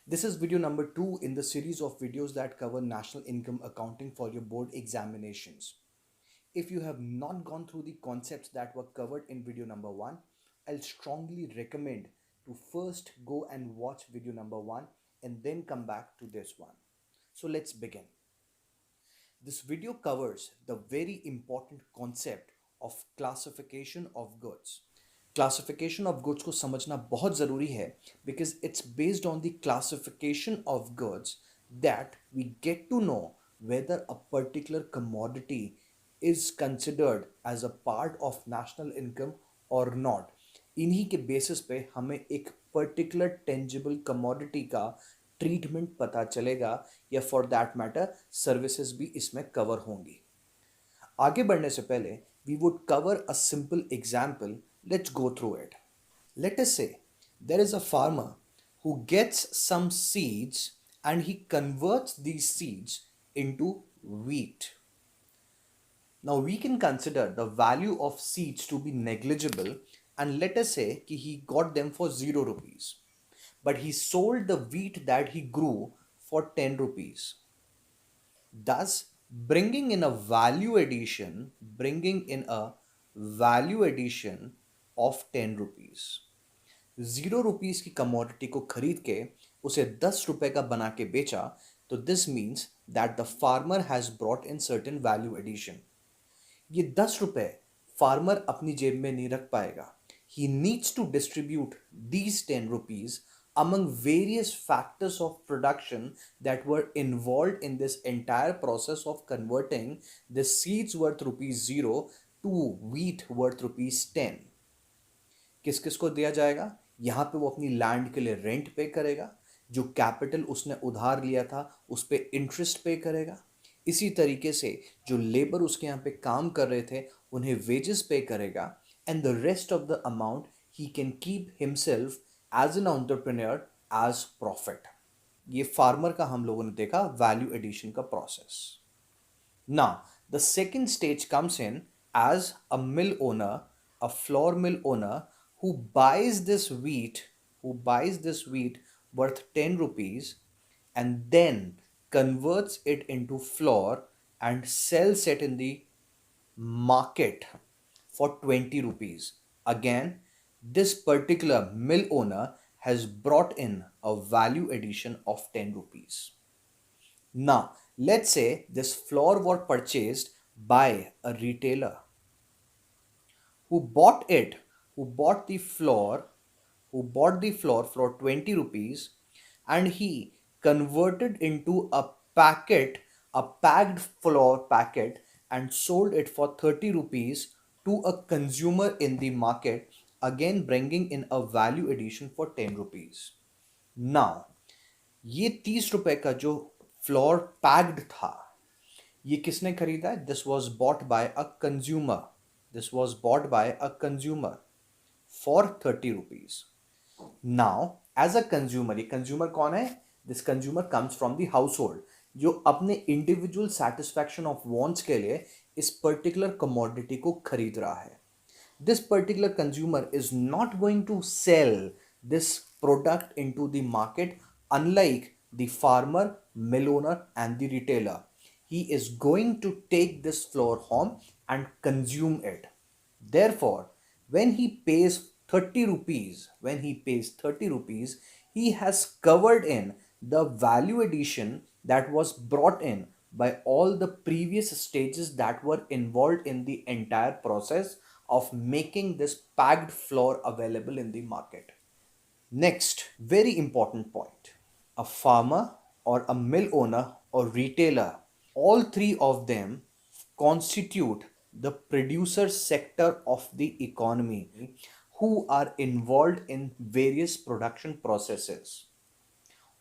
This is video number 2 in the series of videos that cover national income accounting for your board examinations. If you have not gone through the concepts that were covered in video number 1, I'll strongly recommend to first go and watch video number 1 and then come back to this one. So let's begin. This video covers the very important concept of classification of goods. Classification of goods को समझना बहुत ज़रूरी है because it's based on the classification of goods that we get to know whether a particular commodity is considered as a part of national income or not. इन्हीं के basis पे हमें एक पर्टिकुलर टेंजिबल कमोडिटी का treatment पता चलेगा या for that matter services भी इसमें कवर होंगी. आगे बढ़ने से पहले we would cover a simple example. Let's go through it. Let us say there is a farmer who gets some seeds and he converts these seeds into wheat. Now we can consider the value of seeds to be negligible and let us say कि he got them for 0 rupees. But he sold the wheat that he grew for 10 rupees. Thus, bringing in a value addition of 10 rupees. 0 rupees की commodity को खरीद के उसे 10 रुपए का बना के बेचा तो this means that the farmer has brought in certain value addition. ये 10 रुपए फार्मर अपनी जेब में नहीं रख पाएगा. He needs to distribute these 10 rupees among various factors of production that were involved in this entire process of converting the seeds worth rupees 0 to wheat worth rupees 10. किस किस को दिया जाएगा? यहाँ पे वो अपनी लैंड के लिए रेंट पे करेगा, जो कैपिटल उसने उधार लिया था उस पे इंटरेस्ट पे करेगा. इसी तरीके से जो लेबर उसके यहाँ पे काम कर रहे थे उन्हें वेजेस पे करेगा and the rest of the amount he can keep himself as an entrepreneur as profit. ये फार्मर का हम लोगों ने देखा वैल्यू एडिशन का process. Now the second stage comes in as a mill owner, a flour mill owner who buys this wheat worth 10 rupees and then converts it into flour and sells it in the market for 20 rupees. Again, this particular mill owner has brought in a value addition of 10 rupees. Now, let's say this flour was purchased by a retailer who bought the flour for 20 rupees and he converted into a packed flour packet and sold it for 30 rupees to a consumer in the market, again bringing in a value addition for 10 rupees. Now, ये 30 रुपए का जो floor packed था ये किसने खरीदा है? This was bought by a consumer for 30 rupees. Now as a consumer, ये कंज्यूमर कौन है? This consumer comes from the household जो अपने इंडिविजुअल सेटिस्फैक्शन ऑफ वॉन्ट्स के लिए इस पर्टिकुलर कमोडिटी को खरीद रहा है. This particular consumer is not going to sell this product into the market unlike the farmer, mill owner and the retailer. He is going to take this flour home and consume it. Therefore, when he pays 30 rupees, he has covered in the value addition that was brought in by all the previous stages that were involved in the entire process of making this packed flour available in the market. Next, very important point. A farmer or a mill owner or retailer, all three of them constitute the producer sector of the economy who are involved in various production processes.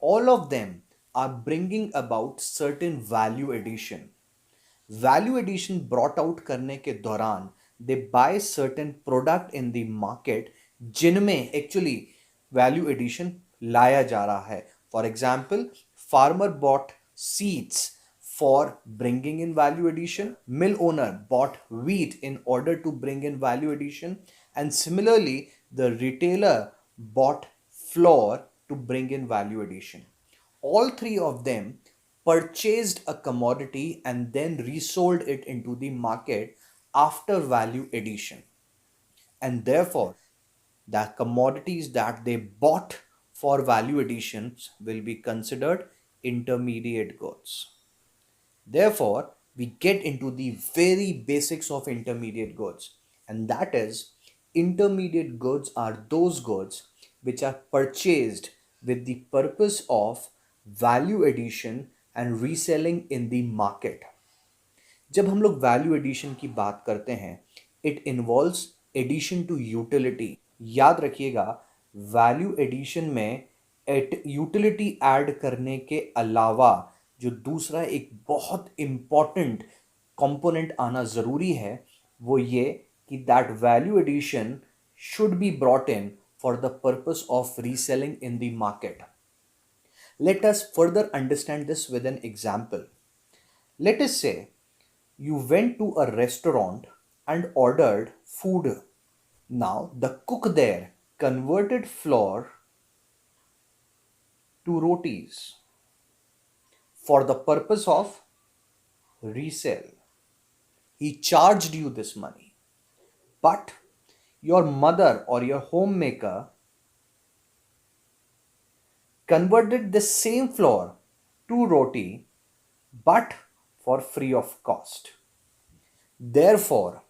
All of them are bringing about certain value addition. Value addition brought out करने के दौरान they buy certain product in the market जिनमें actually value addition लाया जा रहा है. For example, farmer bought seeds for bringing in value addition. Mill owner bought wheat in order to bring in value addition. And similarly, the retailer bought flour to bring in value addition. All three of them purchased a commodity and then resold it into the market after value addition. And therefore, the commodities that they bought for value additions will be considered intermediate goods. Therefore, we get into the very basics of intermediate goods, and that is intermediate goods are those goods which are purchased with the purpose of value addition and reselling in the market. जब हम लोग value addition की बात करते हैं, it involves addition to utility. याद रखिएगा, value addition में यूटिलिटी ऐड करने के अलावा जो दूसरा एक बहुत इम्पॉर्टेंट कंपोनेंट आना ज़रूरी है, वो ये कि that value addition should be brought in for the purpose of reselling in the market. Let us further understand this with an example. Let us say you went to a restaurant and ordered food. Now, the cook there converted flour to rotis for the purpose of resale. He charged you this money. But your mother or your homemaker converted the same flour to roti but for free of cost. Therefore,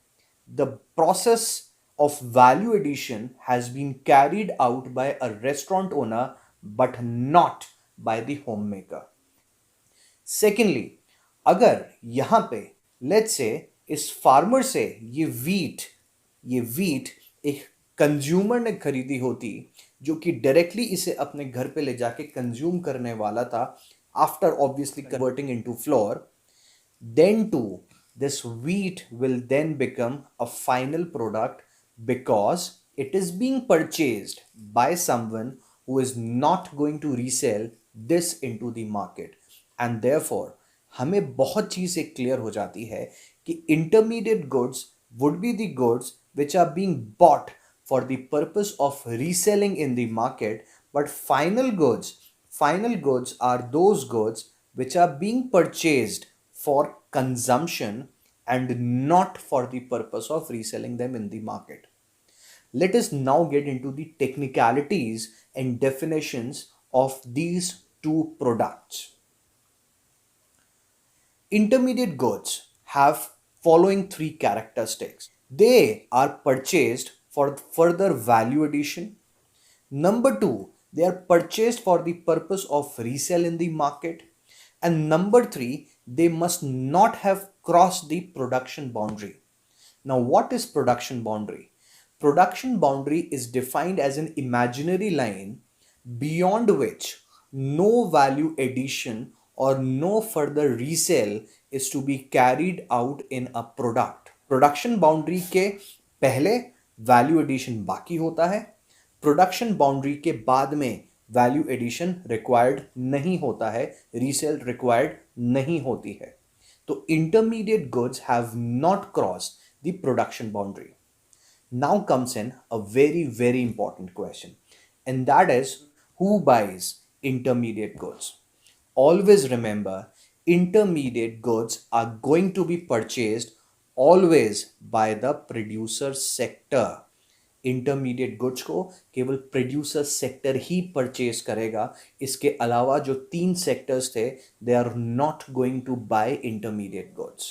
the process of value addition has been carried out by a restaurant owner but not by the homemaker. Secondly, अगर यहाँ पे let's say इस farmer से ये wheat एक consumer ने खरीदी होती जो कि डायरेक्टली इसे अपने घर पे ले जाके कंज्यूम करने वाला था after obviously converting into floor, then too this wheat will then become a final product because it is being purchased by someone who is not going to resell this into the market. And therefore हमें बहुत चीज़ एक clear हो जाती है कि intermediate goods would be the goods which are being bought for the purpose of reselling in the market, but final goods are those goods which are being purchased for consumption and not for the purpose of reselling them in the market. Let us now get into the technicalities and definitions of these two products. Intermediate goods have following three characteristics. They are purchased for further value addition. Number two, they are purchased for the purpose of resale in the market. And number three, they must not have crossed the production boundary. Now, what is production boundary? Production boundary is defined as an imaginary line beyond which no value addition or no further resale is to be carried out in a product. Production boundary के पहले value addition बाकी होता है, production boundary के बाद में value addition required नहीं होता है, रीसेल रिक्वायर्ड नहीं होती है. तो intermediate goods have not cross the production boundary. Now comes in a very very important question, and that is who buys intermediate goods. Always remember, intermediate goods are going to be purchased always by the producer sector. Intermediate goods को केवल producer sector ही purchase करेगा. इसके अलावा जो तीन sectors थे, they are not going to buy intermediate goods.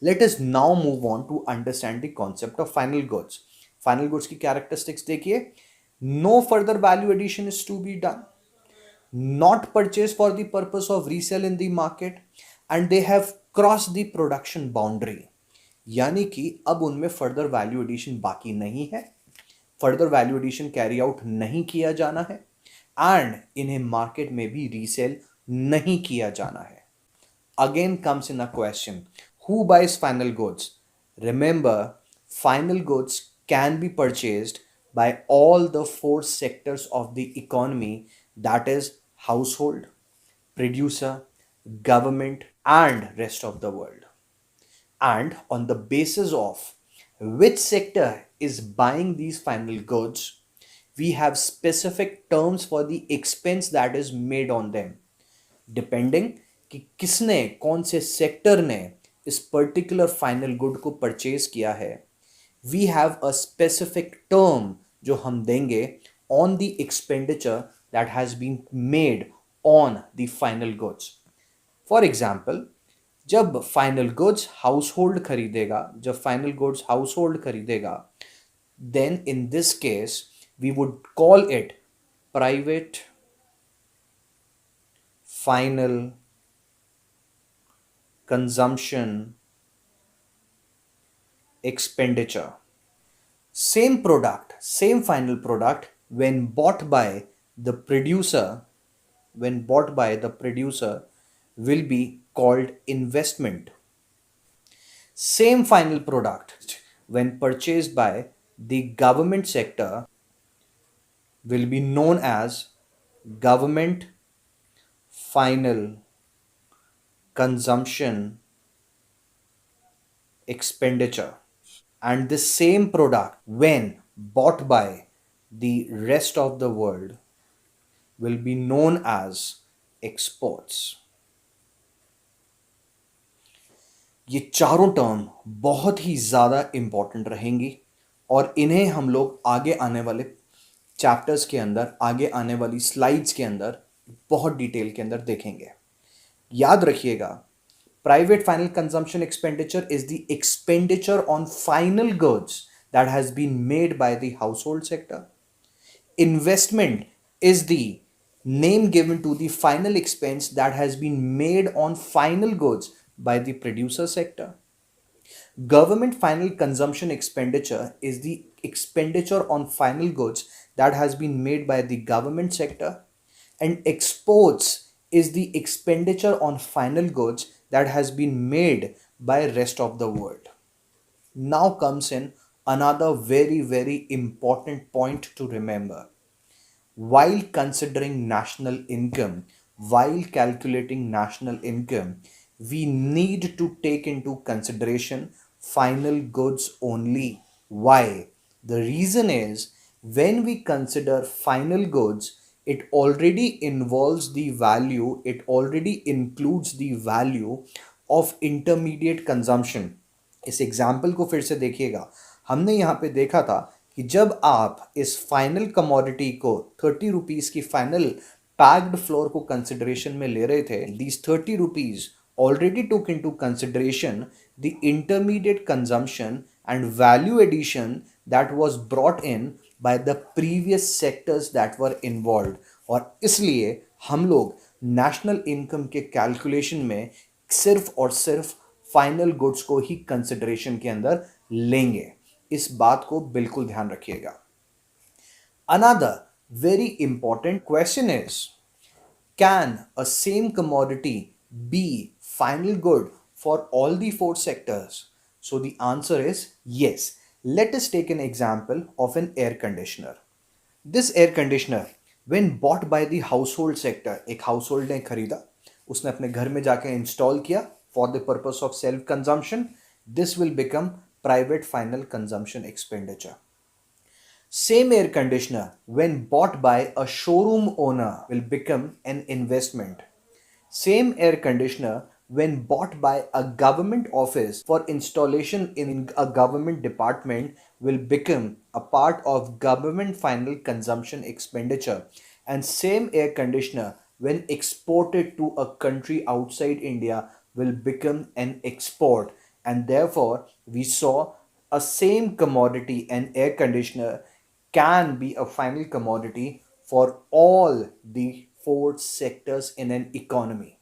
Let us now move on to understand the concept of final goods. Final goods की characteristics देखिए. No further value addition is to be done, not purchased for the purpose of resale in the market, and they have crossed the production boundary. यानी कि अब उनमें further value addition बाकी नहीं है, further value addition carry out नहीं किया जाना है, एंड इन्हें मार्केट में भी रीसेल नहीं किया जाना है. Again comes in a question, who buys final goods? Remember, final goods can be purchased by all the four sectors of the economy, that is household, producer, government, and rest of the world. And on the basis of which sector is buying these final goods, We have specific terms for the expense that is made on them. Depending कि किसने कौन से sector ने इस particular final good को purchase किया है, we have a specific term जो हम देंगे on the expenditure that has been made on the final goods. For example, जब फाइनल गुड्स हाउस होल्ड खरीदेगा, then in this case we would call it private final consumption expenditure. Same product, same final product, when bought by the producer, will be called investment. Same final product when purchased by the government sector will be known as government final consumption expenditure. And the same product when bought by the rest of the world will be known as exports. ये चारों term बहुत ही ज़्यादा important रहेंगी और इन्हें हम लोग आगे आने वाले चैप्टर्स के अंदर, आगे आने वाली स्लाइड्स के अंदर बहुत डिटेल के अंदर देखेंगे. याद रखिएगा, private final consumption expenditure is the expenditure on final goods that has been made by the household sector. Investment is the name given to the final expense that has been made on final goods by the producer sector. Government final consumption expenditure is the expenditure on final goods that has been made by the government sector. And exports is the expenditure on final goods that has been made by rest of the world. Now comes in another very important point to remember. While considering national income, while calculating national income, we need to take into consideration final goods only. Why? The reason is, when we consider final goods, it already involves the value, it already includes the value of intermediate consumption. इस example को फिर से देखिएगा. हमने यहाँ पे देखा था कि जब आप इस फाइनल कमोडिटी को 30 रुपीज़ की फाइनल पैक्ड फ्लोर को कंसिडरेशन में ले रहे थे, these 30 rupees already took into consideration the intermediate consumption and value addition that was brought in by the previous sectors that were involved. और इसलिए हम लोग नेशनल इनकम के कैलकुलेशन में सिर्फ और सिर्फ फाइनल गुड्स को ही कंसिडरेशन के अंदर लेंगे. इस बात को बिल्कुल ध्यान रखिएगा. Another very important question is, can a same commodity be final good for all the four sectors? So the answer is yes. Let us take an example of an air conditioner. This air conditioner, when bought by the household sector, एक household ने खरीदा, उसने अपने घर में जाके install किया for the purpose of self consumption, this will become private final consumption expenditure. Same air conditioner, when bought by a showroom owner, will become an investment. Same air conditioner, when bought by a government office for installation in a government department, will become a part of government final consumption expenditure. And same air conditioner, when exported to a country outside India, will become an export. And therefore we saw a same commodity, an air conditioner, can be a final commodity for all the four sectors in an economy.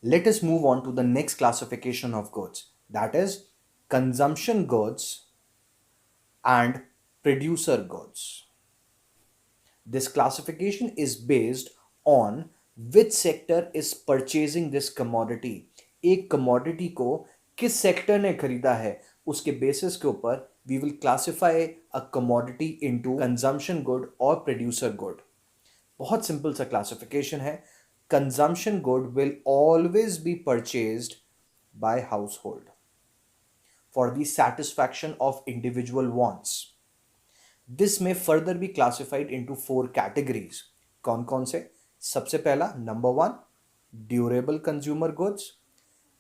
Let us move on to the next classification of goods, that is consumption goods and producer goods. This classification is based on which sector is purchasing this commodity. एक commodity को किस sector ने खरीदा है, उसके basis के ऊपर we will classify a commodity into consumption good or producer good. बहुत सिंपल सा क्लासिफिकेशन है. Consumption good will always be purchased by household for the satisfaction of individual wants. This may further be classified into 4 categories. कौन कौन से? सबसे पहला, number 1, durable consumer goods.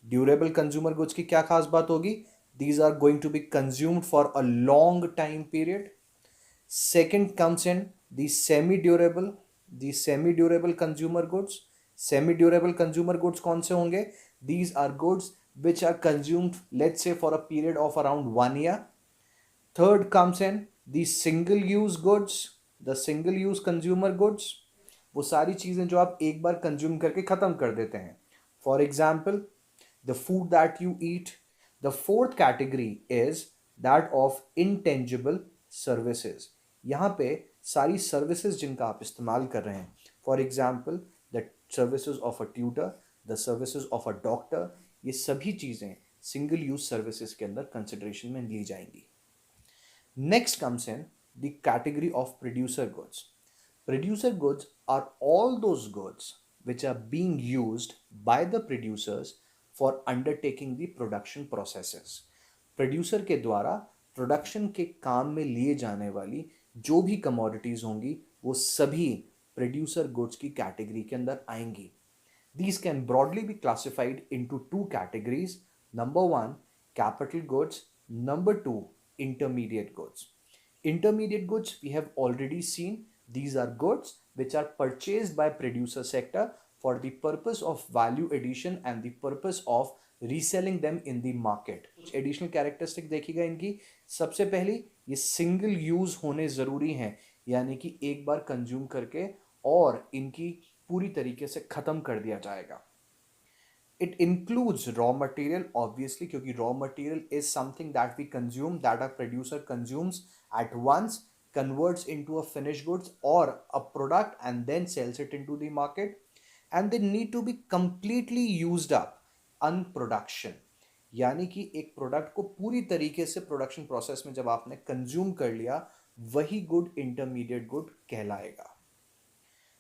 Durable consumer goods की क्या खास बात होगी? These are going to be consumed for a long time period. Second comes in the semi durable consumer goods. Semi durable consumer goods कौन से होंगे? These are goods which are consumed, let's say, for a period of around 1 year. Third comes in the single use goods, the single use consumer goods. वो सारी चीजें जो आप एक बार consume करके खत्म कर देते हैं। For example, the food that you eat. The fourth category is that of intangible services. यहाँ पे सारी सर्विसेज जिनका आप इस्तेमाल कर रहे हैं, for example the services of a tutor, the services of a doctor, ये सभी चीज़ें सिंगल यूज सर्विसेज के अंदर कंसिडरेशन में ली जाएंगी। Next comes in the category of producer goods. Producer goods are all those goods which are being used by the producers for undertaking the production processes. Producer के द्वारा production के काम में लिए जाने वाली जो भी कमोडिटीज होंगी वो सभी प्रोड्यूसर गुड्स की कैटेगरी के अंदर आएंगी। These can broadly be classified into two categories. Number 1, capital goods. Number 2, intermediate goods. Intermediate goods we have already seen. These are goods which are purchased by producer sector for the purpose of value addition and the purpose of reselling them in the market. कुछ additional characteristic देखिएगा इनकी। सबसे पहली, ये single use होने ज़रूरी हैं, यानी कि एक बार कंज्यूम करके और इनकी पूरी तरीके से ख़त्म कर दिया जाएगा। It includes raw material, obviously, क्योंकि raw material is something that we consume, that a producer consumes at once, converts into a finished goods or a product and then sells it into the market, and they need to be completely used up on production. यानी कि एक product को पूरी तरीके से production process में जब आपने कंज्यूम कर लिया, वही गुड इंटरमीडिएट गुड कहलाएगा।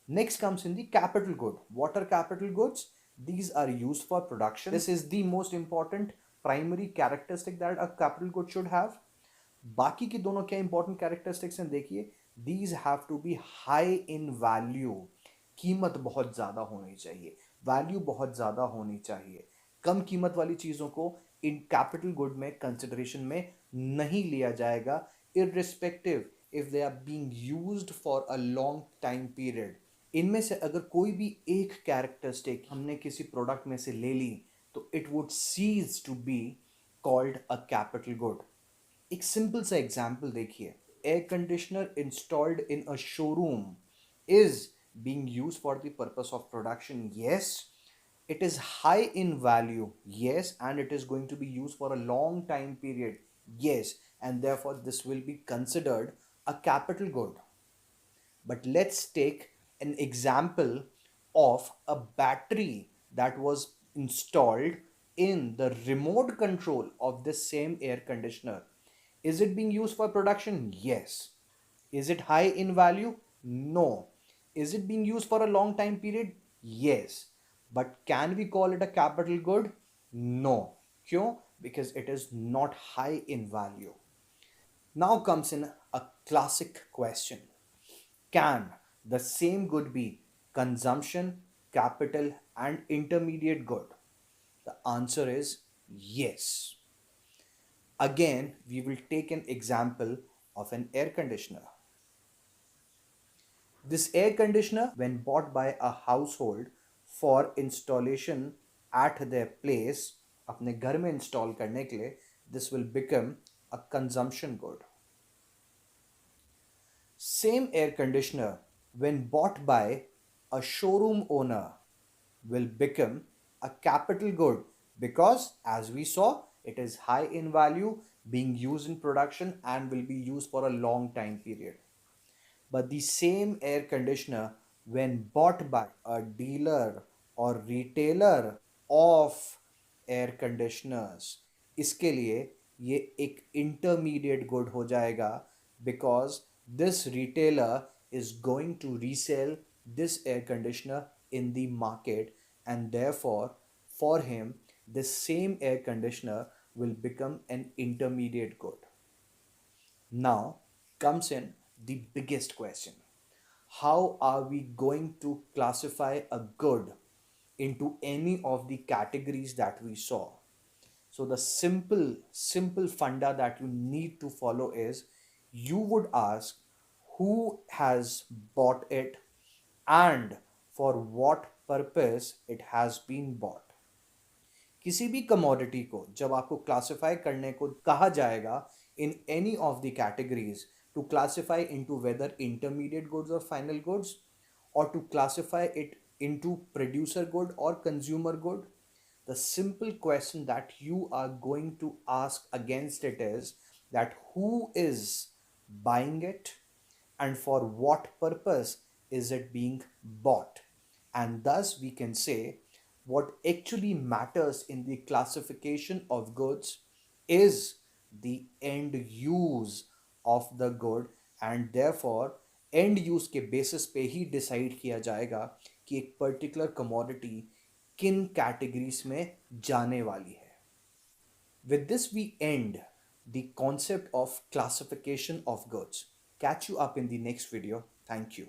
Next comes in the capital good. What are capital goods? These are used for production. This is the most important primary characteristic that a capital good should have. बाकी की दोनों क्या important characteristics हैं देखिए। These have to be high in value. कीमत बहुत ज़्यादा होनी चाहिए, वैल्यू बहुत ज़्यादा होनी चाहिए। कम कीमत वाली चीज़ों को इन कैपिटल गुड में कंसिडरेशन में नहीं लिया जाएगा, irrespective if they are being used for a long time period. इनमें से अगर कोई भी एक कैरेक्टरिस्टिक हमने किसी प्रोडक्ट में से ले ली तो it would cease to be called a capital good. एक सिंपल सा एग्जांपल देखिए। Air conditioner installed in a showroom is being used for the purpose of production, yes. It is high in value, yes, and it is going to be used for a long time period, yes, and therefore this will be considered a capital good. But let's take an example of a battery that was installed in the remote control of this same air conditioner. Is it being used for production? Yes. Is it high in value? No. Is it being used for a long time period? Yes. But can we call it a capital good? No. क्यों? Because it is not high in value. Now comes in a classic question. Can the same good be consumption, capital, and intermediate good? The answer is yes. Again, we will take an example of an air conditioner. This air conditioner, when bought by a household for installation at their place, अपने घर में install करने के लिए, this will become a consumption good. Same air conditioner, when bought by a showroom owner, will become a capital good because, as we saw, it is high in value, being used in production, and will be used for a long time period. But the same air conditioner, when bought by a dealer or retailer of air conditioners, इसके लिए ये एक intermediate good हो जाएगा because this retailer is going to resell this air conditioner in the market, and therefore for him this same air conditioner will become an intermediate good. Now comes in the biggest question. How are we going to classify a good into any of the categories that we saw? So the simple funda that you need to follow is, you would ask who has bought it and for what purpose it has been bought. किसी भी commodity को जब आपको classify करने को कहा जाएगा in any of the categories, to classify into whether intermediate goods और फाइनल गुड्स, और to classify it into producer good or consumer good, the simple question that you are going to ask against it is that who is buying it and for what purpose is it being bought. And thus we can say what actually matters in the classification of goods is the end use of the good, and therefore and use के basis पे ही decide किया जाएगा कि एक particular commodity किन categories में जाने वाली है. With this we end the concept of classification of goods. Catch you up in the next video. Thank you.